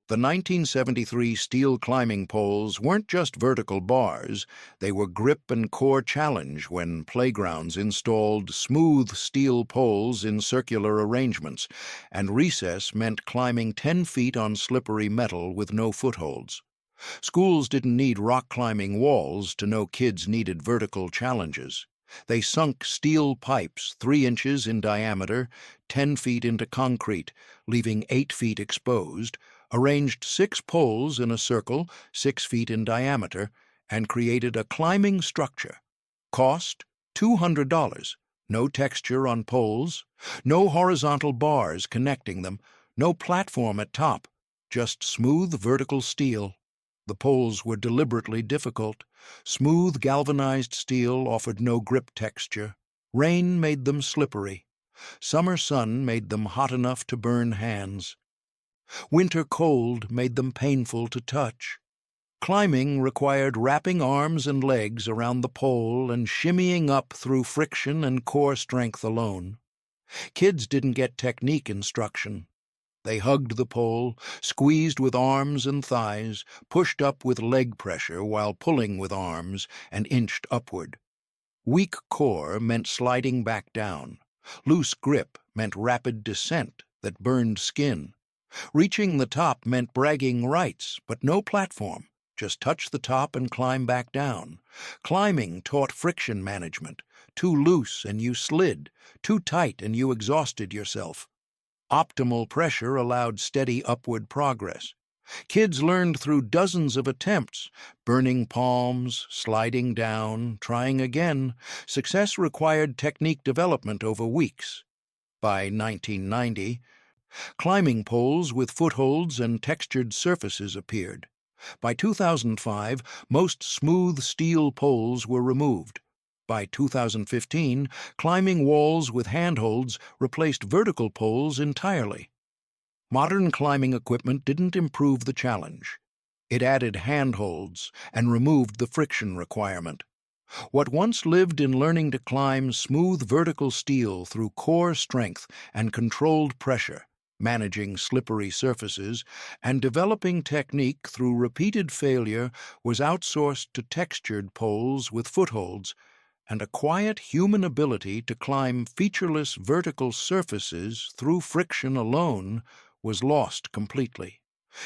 The 1973 steel climbing poles weren't just vertical bars, they were grip and core challenge when playgrounds installed smooth steel poles in circular arrangements, and recess meant climbing 10 feet on slippery metal with no footholds. Schools didn't need rock climbing walls to know kids needed vertical challenges. They sunk steel pipes 3 inches in diameter, 10 feet into concrete, leaving 8 feet exposed, arranged 6 poles in a circle 6 feet in diameter, and created a climbing structure. Cost $200. No texture on poles, no horizontal bars connecting them, no platform at top, just smooth vertical steel. The poles were deliberately difficult. Smooth galvanized steel offered no grip texture. Rain made them slippery. Summer sun made them hot enough to burn hands. Winter cold made them painful to touch. Climbing required wrapping arms and legs around the pole and shimmying up through friction and core strength alone. Kids didn't get technique instruction. They hugged the pole, squeezed with arms and thighs, pushed up with leg pressure while pulling with arms, and inched upward. Weak core meant sliding back down. Loose grip meant rapid descent that burned skin. Reaching the top meant bragging rights, but no platform. Just touch the top and climb back down. Climbing taught friction management. Too loose and you slid. Too tight and you exhausted yourself. Optimal pressure allowed steady upward progress. Kids learned through dozens of attempts, burning palms, sliding down, trying again. Success required technique development over weeks. By 1990, climbing poles with footholds and textured surfaces appeared. By 2005, most smooth steel poles were removed. By 2015, climbing walls with handholds replaced vertical poles entirely. Modern climbing equipment didn't improve the challenge. It added handholds and removed the friction requirement. What once lived in learning to climb smooth vertical steel through core strength and controlled pressure, managing slippery surfaces, and developing technique through repeated failure was outsourced to textured poles with footholds, and a quiet human ability to climb featureless vertical surfaces through friction alone was lost completely.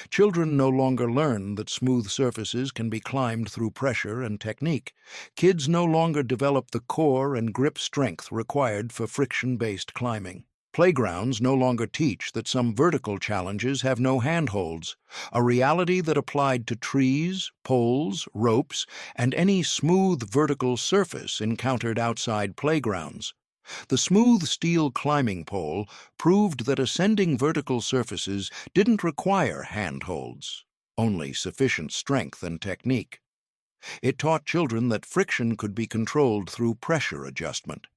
Children no longer learn that smooth surfaces can be climbed through pressure and technique. Kids no longer develop the core and grip strength required for friction-based climbing. Playgrounds no longer teach that some vertical challenges have no handholds, a reality that applied to trees, poles, ropes, and any smooth vertical surface encountered outside playgrounds. The smooth steel climbing pole proved that ascending vertical surfaces didn't require handholds, only sufficient strength and technique. It taught children that friction could be controlled through pressure adjustment.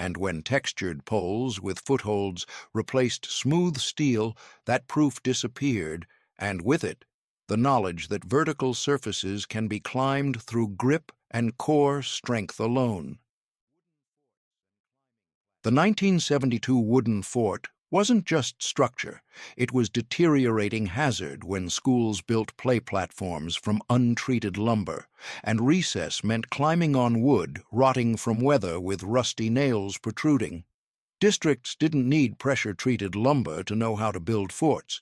And when textured poles with footholds replaced smooth steel, that proof disappeared, and with it, the knowledge that vertical surfaces can be climbed through grip and core strength alone. The 1972 wooden fort wasn't just structure, it was deteriorating hazard when schools built play platforms from untreated lumber, and recess meant climbing on wood rotting from weather with rusty nails protruding. Districts didn't need pressure-treated lumber to know how to build forts.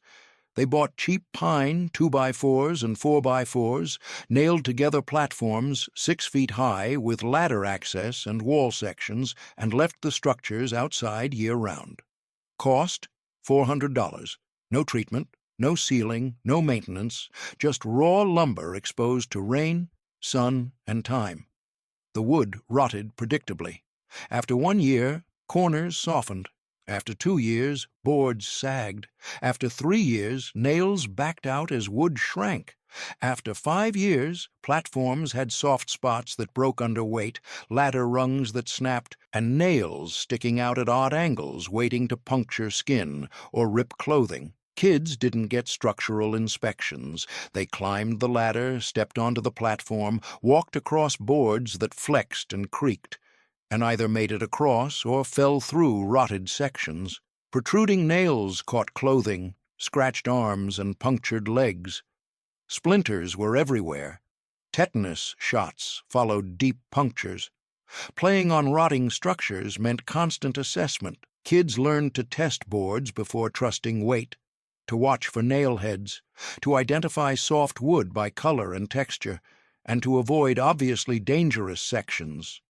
They bought cheap pine 2x4s and 4x4s, nailed together platforms 6 feet high with ladder access and wall sections, and left the structures outside year-round. Cost $400. No treatment, no sealing, no maintenance, just raw lumber exposed to rain, sun, and time. The wood rotted predictably. After 1 year, corners softened. After 2 years, boards sagged. After 3 years, nails backed out as wood shrank. After 5 years, platforms had soft spots that broke under weight, ladder rungs that snapped, and nails sticking out at odd angles waiting to puncture skin or rip clothing. Kids didn't get structural inspections. They climbed the ladder, stepped onto the platform, walked across boards that flexed and creaked, and either made it across or fell through rotted sections. Protruding nails caught clothing, scratched arms and punctured legs. Splinters were everywhere. Tetanus shots followed deep punctures. Playing on rotting structures meant constant assessment. Kids learned to test boards before trusting weight, to watch for nail heads, to identify soft wood by color and texture, and to avoid obviously dangerous sections.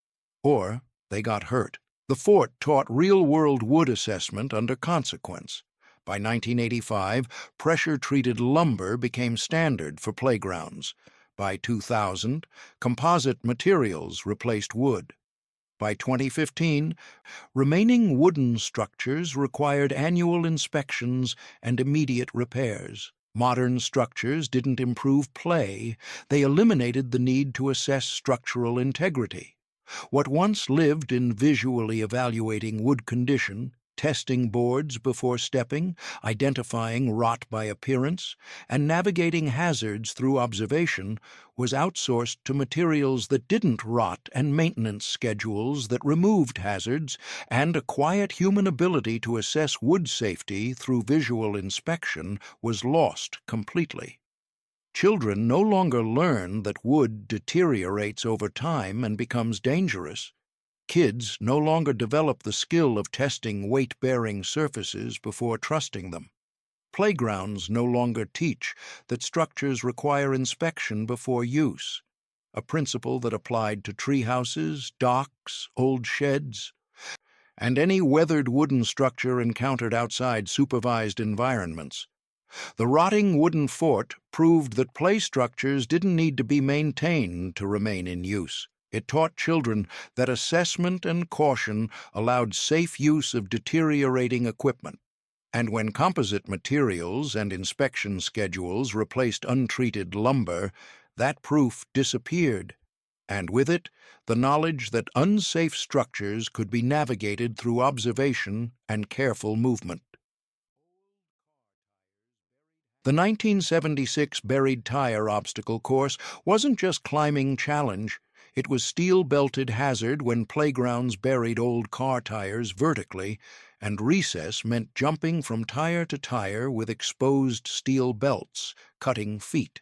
Or they got hurt. The fort taught real-world wood assessment under consequence. By 1985, pressure-treated lumber became standard for playgrounds. By 2000, composite materials replaced wood. By 2015, remaining wooden structures required annual inspections and immediate repairs. Modern structures didn't improve play, they eliminated the need to assess structural integrity. What once lived in visually evaluating wood condition, testing boards before stepping, identifying rot by appearance, and navigating hazards through observation, was outsourced to materials that didn't rot and maintenance schedules that removed hazards, and a quiet human ability to assess wood safety through visual inspection was lost completely. Children no longer learn that wood deteriorates over time and becomes dangerous. Kids no longer develop the skill of testing weight-bearing surfaces before trusting them. Playgrounds no longer teach that structures require inspection before use, a principle that applied to treehouses, docks, old sheds, and any weathered wooden structure encountered outside supervised environments. The rotting wooden fort proved that play structures didn't need to be maintained to remain in use. It taught children that assessment and caution allowed safe use of deteriorating equipment. And when composite materials and inspection schedules replaced untreated lumber, that proof disappeared. And with it, the knowledge that unsafe structures could be navigated through observation and careful movement. The 1976 buried tire obstacle course wasn't just climbing challenge, it was steel-belted hazard when playgrounds buried old car tires vertically, and recess meant jumping from tire to tire with exposed steel belts, cutting feet.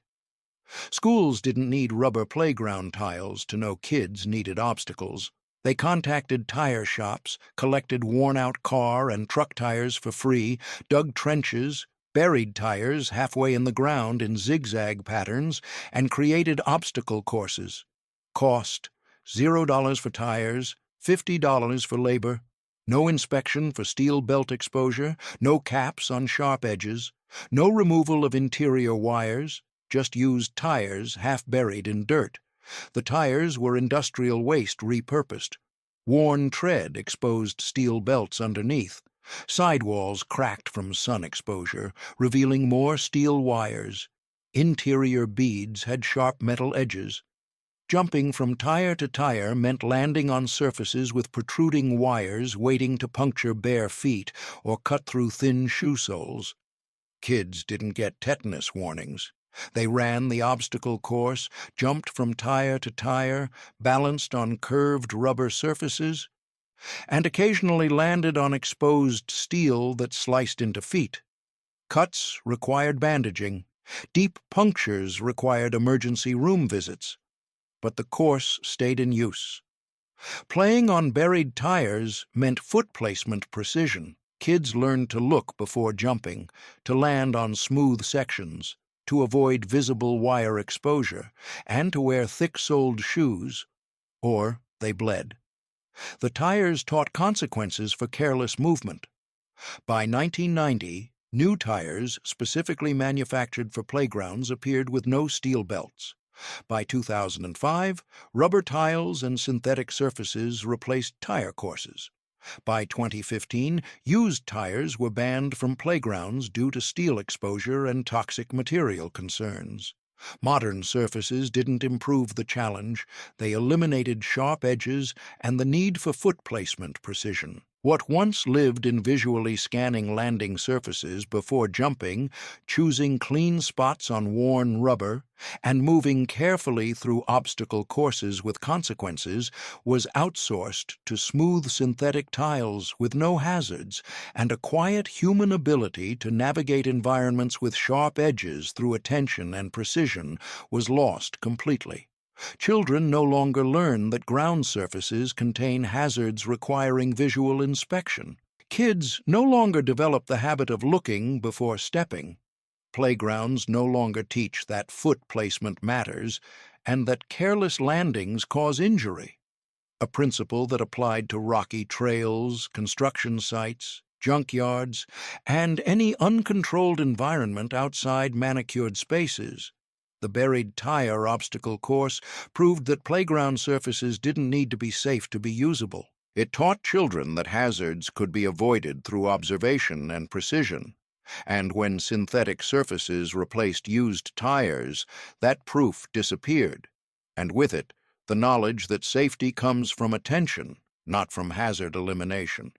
Schools didn't need rubber playground tiles to know kids needed obstacles. They contacted tire shops, collected worn-out car and truck tires for free, dug trenches, buried tires halfway in the ground in zigzag patterns, and created obstacle courses. Cost: $0 for tires, $50 for labor, no inspection for steel belt exposure, no caps on sharp edges, no removal of interior wires, just used tires half buried in dirt. The tires were industrial waste repurposed. Worn tread exposed steel belts underneath. Sidewalls cracked from sun exposure, revealing more steel wires. Interior beads had sharp metal edges. Jumping from tire to tire meant landing on surfaces with protruding wires waiting to puncture bare feet or cut through thin shoe soles. Kids didn't get tetanus warnings. They ran the obstacle course, jumped from tire to tire, balanced on curved rubber surfaces, and occasionally landed on exposed steel that sliced into feet. Cuts required bandaging. Deep punctures required emergency room visits. But the course stayed in use. Playing on buried tires meant foot placement precision. Kids learned to look before jumping, to land on smooth sections, to avoid visible wire exposure, and to wear thick-soled shoes, or they bled. The tires taught consequences for careless movement. By 1990, new tires specifically manufactured for playgrounds appeared with no steel belts. By 2005, rubber tiles and synthetic surfaces replaced tire courses. By 2015, used tires were banned from playgrounds due to steel exposure and toxic material concerns. Modern surfaces didn't improve the challenge, they eliminated sharp edges and the need for foot placement precision. What once lived in visually scanning landing surfaces before jumping, choosing clean spots on worn rubber, and moving carefully through obstacle courses with consequences, was outsourced to smooth synthetic tiles with no hazards and a quiet human ability to navigate environments with sharp edges through attention and precision was lost completely. Children no longer learn that ground surfaces contain hazards requiring visual inspection. Kids no longer develop the habit of looking before stepping. Playgrounds no longer teach that foot placement matters and that careless landings cause injury, a principle that applied to rocky trails, construction sites, junkyards, and any uncontrolled environment outside manicured spaces. The buried tire obstacle course proved that playground surfaces didn't need to be safe to be usable. It taught children that hazards could be avoided through observation and precision. And when synthetic surfaces replaced used tires, that proof disappeared. And with it, the knowledge that safety comes from attention, not from hazard elimination.